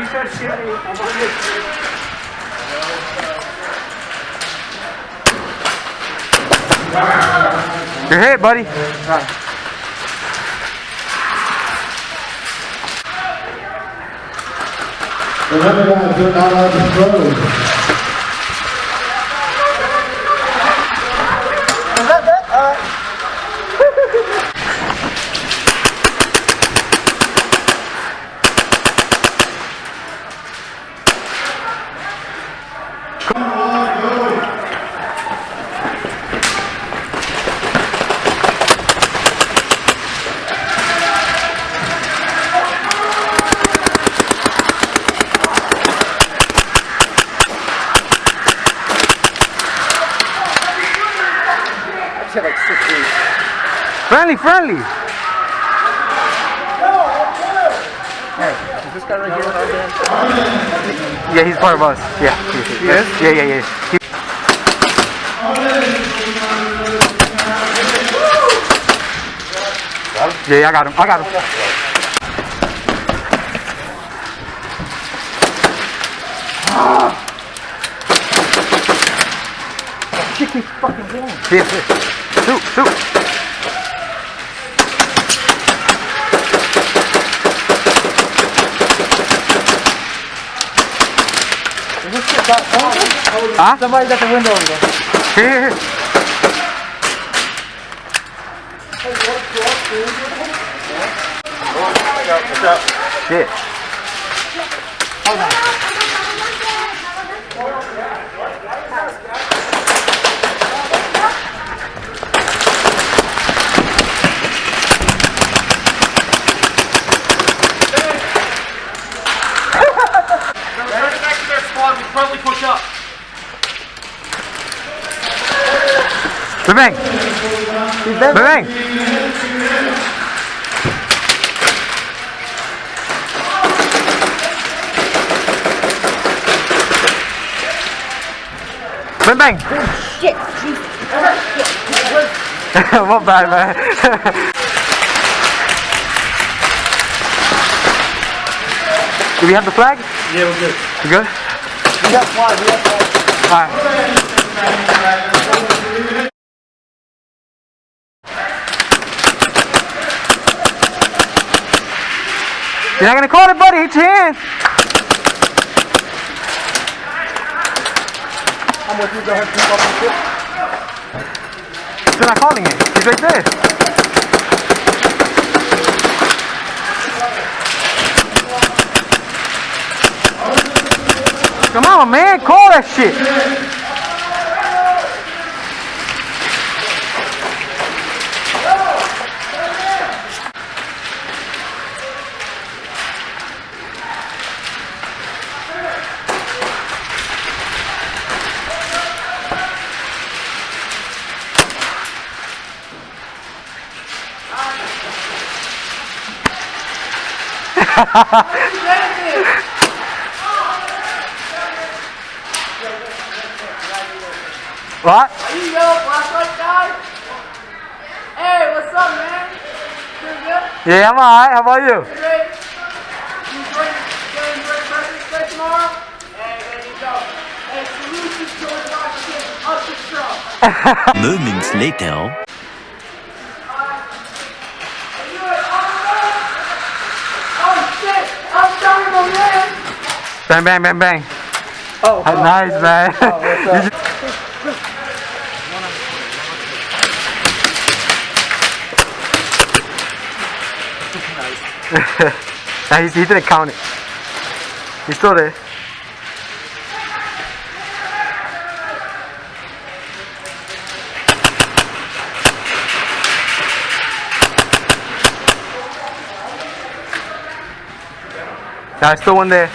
said shooting. I'm on it. You're hit, buddy. Remember guys, you're not allowed to throw. Like 6 weeks. Friendly. Hey, is this guy right here our band? Yeah, he's part of us. Yeah. He is? Yeah. Yeah, I got him. Shit keeps fucking going. Yeah. Shoot. Is this shit got open? Huh? Somebody's at the window over there. Here. Watch out. Shit. Hold on. Probably push up. Bang. Shit. What bad, man. Do we have the flag? Yeah, we're good. You good? We got flag. Alright. You're not gonna call it, buddy. Hit your hand. I'm with you. Go ahead and pick up the shit. You're not calling it. He's right there. Come on, man. Call that shit. What? Yo, flashlight guy. Hey, what's up, man? Doing good? Yeah, I'm alright. How about you? Great. You enjoying President's Day tomorrow? Hey, there you go. Hey, salute to George Washington up the truck. Moments later. Oh shit! I'm sorry, my man. Bang, bang, bang, bang. Oh, Nice, man. what's up? Nah, he didn't count it. He's still there. Nah, there's still one there.